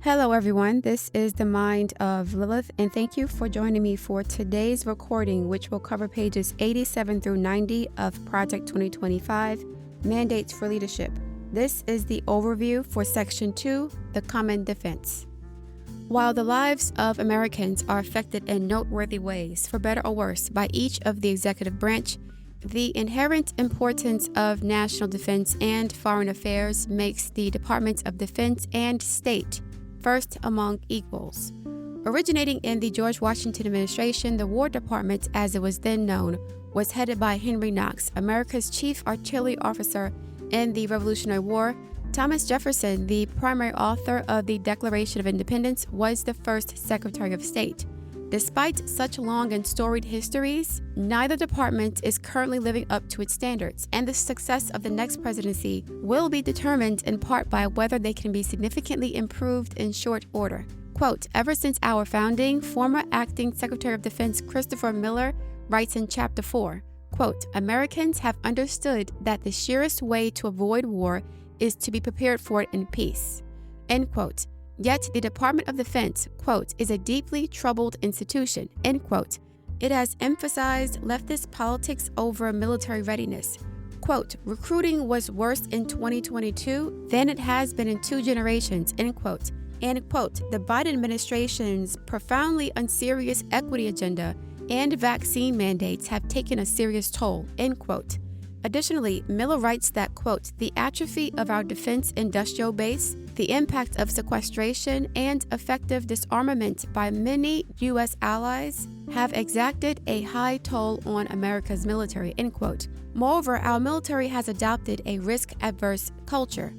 Hello everyone, this is the Mind of Lilith, and thank you for joining me for today's recording, which will cover pages 87 through 90 of Project 2025, Mandates for Leadership. This is the overview for Section 2, the Common Defense. While the lives of Americans are affected in noteworthy ways, for better or worse, by each of the executive branch, the inherent importance of national defense and foreign affairs makes the Departments of Defense and State first among equals. Originating in the George Washington administration, the War Department, as it was then known, was headed by Henry Knox, America's chief artillery officer in the Revolutionary War. Thomas Jefferson, the primary author of the Declaration of Independence, was the first Secretary of State. Despite such long and storied histories, neither department is currently living up to its standards, and the success of the next presidency will be determined in part by whether they can be significantly improved in short order. Quote, ever since our founding, former Acting Secretary of Defense Christopher Miller writes in Chapter 4, quote, Americans have understood that the surest way to avoid war is to be prepared for it in peace, end quote. Yet the Department of Defense, quote, is a deeply troubled institution, end quote. It has emphasized leftist politics over military readiness. Quote, recruiting was worse in 2022 than it has been in 2 generations, end quote. And quote, the Biden administration's profoundly unserious equity agenda and vaccine mandates have taken a serious toll, end quote. Additionally, Miller writes that, quote, the atrophy of our defense industrial base, the impact of sequestration, and effective disarmament by many U.S. allies have exacted a high toll on America's military, end quote. Moreover, our military has adopted a risk-averse culture.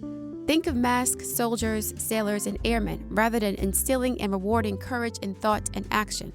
Think of masked soldiers, sailors, and airmen, rather than instilling and rewarding courage in thought and action.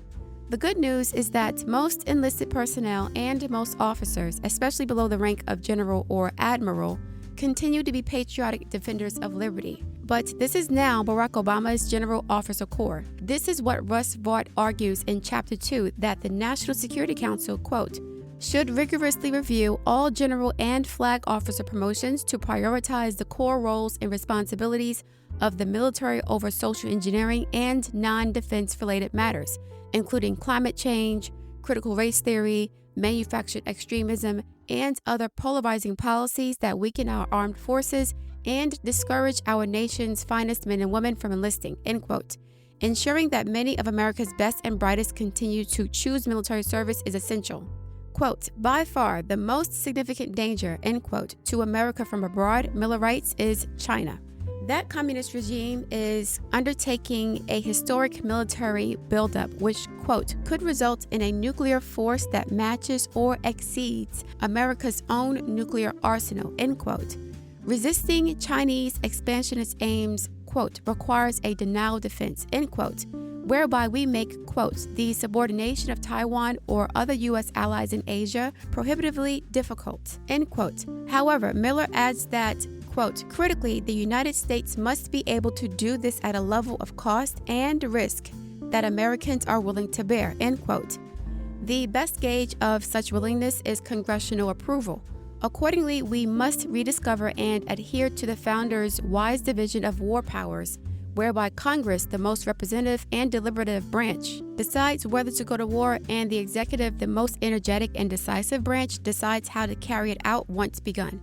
The good news is that most enlisted personnel and most officers, especially below the rank of general or admiral, continue to be patriotic defenders of liberty. But this is now Barack Obama's General Officer Corps. This is what Russ Vought argues in Chapter 2, that the National Security Council, quote, should rigorously review all general and flag officer promotions to prioritize the core roles and responsibilities of the military over social engineering and non-defense related matters, including climate change, critical race theory, manufactured extremism, and other polarizing policies that weaken our armed forces and discourage our nation's finest men and women from enlisting, end quote. Ensuring that many of America's best and brightest continue to choose military service is essential. Quote, by far the most significant danger, end quote, to America from abroad, Miller writes, is China. That communist regime is undertaking a historic military buildup, which, quote, could result in a nuclear force that matches or exceeds America's own nuclear arsenal, end quote. Resisting Chinese expansionist aims, quote, requires a denial defense, end quote, whereby we make, quote, the subordination of Taiwan or other U.S. allies in Asia prohibitively difficult, end quote. However, Miller adds that, quote, critically, the United States must be able to do this at a level of cost and risk that Americans are willing to bear, end quote. The best gauge of such willingness is congressional approval. Accordingly, we must rediscover and adhere to the founders' wise division of war powers, whereby Congress, the most representative and deliberative branch, decides whether to go to war, and the executive, the most energetic and decisive branch, decides how to carry it out once begun.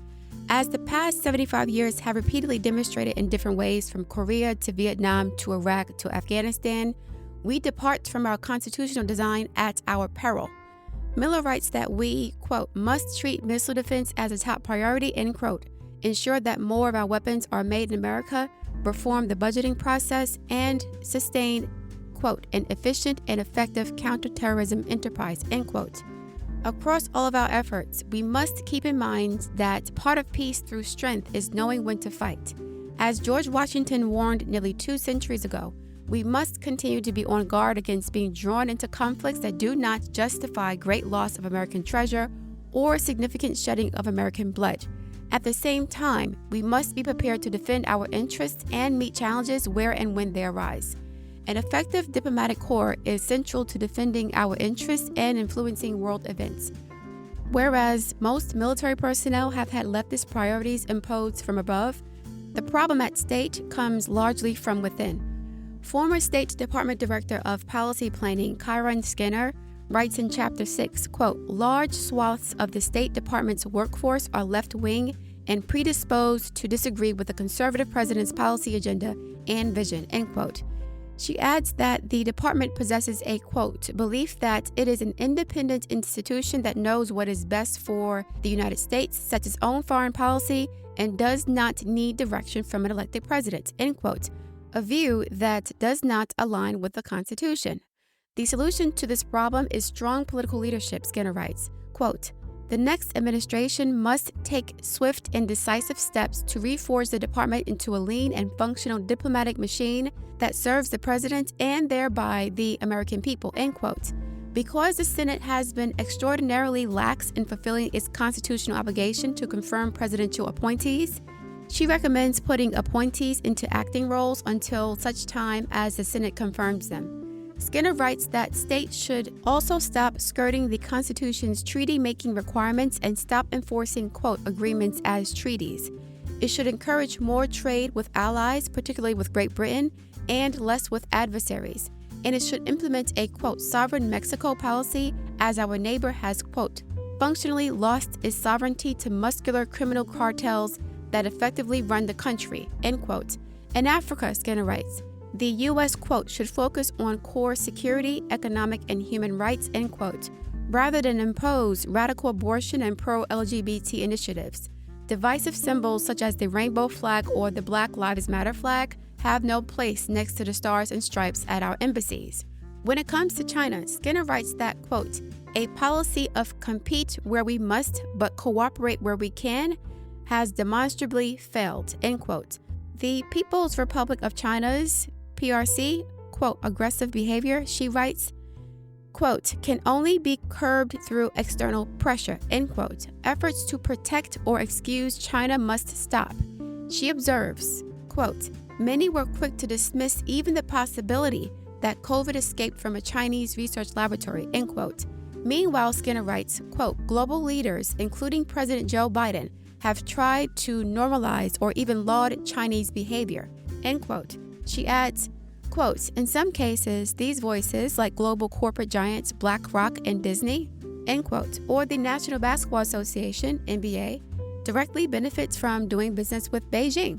As the past 75 years have repeatedly demonstrated in different ways, from Korea to Vietnam to Iraq to Afghanistan, we depart from our constitutional design at our peril. Miller writes that we, quote, must treat missile defense as a top priority, end quote, ensure that more of our weapons are made in America, reform the budgeting process, and sustain, quote, an efficient and effective counterterrorism enterprise, end quote. Across all of our efforts, we must keep in mind that part of peace through strength is knowing when to fight. As George Washington warned nearly 2 centuries ago, we must continue to be on guard against being drawn into conflicts that do not justify great loss of American treasure or significant shedding of American blood. At the same time, we must be prepared to defend our interests and meet challenges where and when they arise. An effective diplomatic corps is central to defending our interests and influencing world events. Whereas most military personnel have had leftist priorities imposed from above, the problem at stake comes largely from within. Former State Department Director of Policy Planning, Kyron Skinner, writes in Chapter 6, quote, large swaths of the State Department's workforce are left-wing and predisposed to disagree with the conservative president's policy agenda and vision, end quote. She adds that the department possesses a, quote, belief that it is an independent institution that knows what is best for the United States, sets its own foreign policy, and does not need direction from an elected president, end quote, a view that does not align with the Constitution. The solution to this problem is strong political leadership, Skinner writes, quote, the next administration must take swift and decisive steps to reforge the department into a lean and functional diplomatic machine that serves the president and thereby the American people, end quote. Because the Senate has been extraordinarily lax in fulfilling its constitutional obligation to confirm presidential appointees, she recommends putting appointees into acting roles until such time as the Senate confirms them. Skinner writes that states should also stop skirting the Constitution's treaty-making requirements and stop enforcing, quote, agreements as treaties. It should encourage more trade with allies, particularly with Great Britain, and less with adversaries. And it should implement a, quote, sovereign Mexico policy as our neighbor has, quote, functionally lost its sovereignty to muscular criminal cartels that effectively run the country, end quote. In Africa, Skinner writes, the U.S., quote, should focus on core security, economic, and human rights, end quote, rather than impose radical abortion and pro-LGBT initiatives. Divisive symbols such as the rainbow flag or the Black Lives Matter flag have no place next to the stars and stripes at our embassies. When it comes to China, Skinner writes that, quote, a policy of compete where we must but cooperate where we can has demonstrably failed, end quote. The People's Republic of China's PRC, quote, aggressive behavior, she writes, quote, can only be curbed through external pressure, end quote. Efforts to protect or excuse China must stop. She observes, quote, many were quick to dismiss even the possibility that COVID escaped from a Chinese research laboratory, end quote. Meanwhile, Skinner writes, quote, global leaders, including President Joe Biden, have tried to normalize or even laud Chinese behavior, end quote. She adds, quote, in some cases, these voices, like global corporate giants BlackRock and Disney, end quote, or the National Basketball Association, NBA, directly benefits from doing business with Beijing.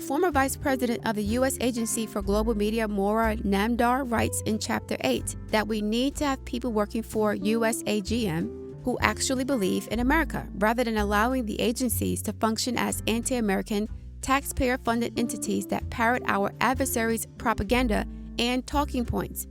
Former Vice President of the U.S. Agency for Global Media, Maura Namdar, writes in Chapter 8 that we need to have people working for USAGM who actually believe in America, rather than allowing the agencies to function as anti-American, taxpayer-funded entities that parrot our adversaries' propaganda and talking points.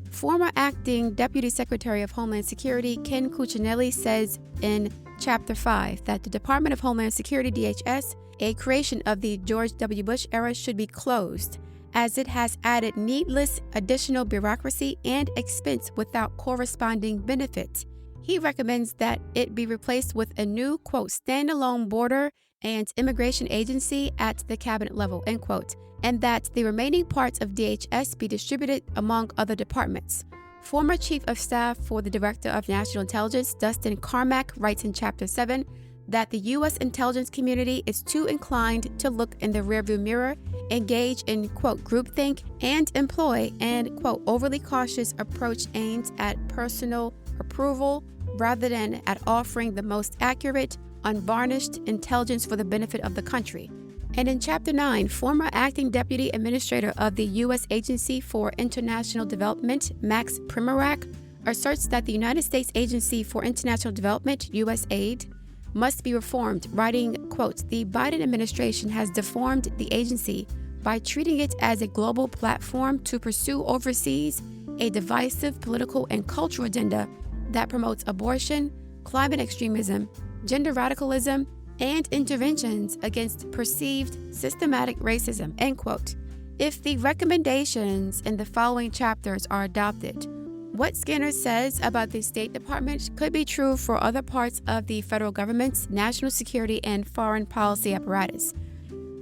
Former Acting Deputy Secretary of Homeland Security Ken Cuccinelli says in Chapter 5 that the Department of Homeland Security, DHS, a creation of the George W. Bush era, should be closed, as it has added needless additional bureaucracy and expense without corresponding benefit. He recommends that it be replaced with a new, quote, standalone border and immigration agency at the cabinet level, end quote, and that the remaining parts of DHS be distributed among other departments. Former Chief of Staff for the Director of National Intelligence, Dustin Carmack, writes in Chapter 7 that the U.S. intelligence community is too inclined to look in the rearview mirror, engage in, quote, groupthink, and employ an, quote, overly cautious approach aimed at personal approval rather than at offering the most accurate, unvarnished intelligence for the benefit of the country. And in Chapter 9, former Acting Deputy Administrator of the U.S. Agency for International Development, Max Primorak, asserts that the United States Agency for International Development, USAID, must be reformed, writing, quote, the Biden administration has deformed the agency by treating it as a global platform to pursue overseas a divisive political and cultural agenda that promotes abortion, climate extremism, gender radicalism, and interventions against perceived systematic racism, end quote. If the recommendations in the following chapters are adopted, what Skinner says about the State Department could be true for other parts of the federal government's national security and foreign policy apparatus.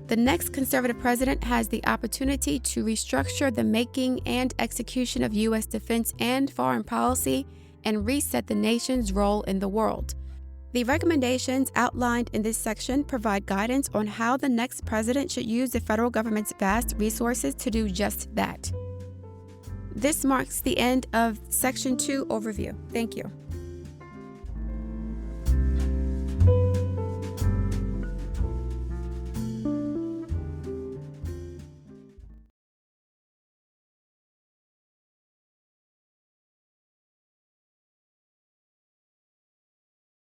The next conservative president has the opportunity to restructure the making and execution of U.S. defense and foreign policy and reset the nation's role in the world. The recommendations outlined in this section provide guidance on how the next president should use the federal government's vast resources to do just that. This marks the end of Section 2 overview. Thank you.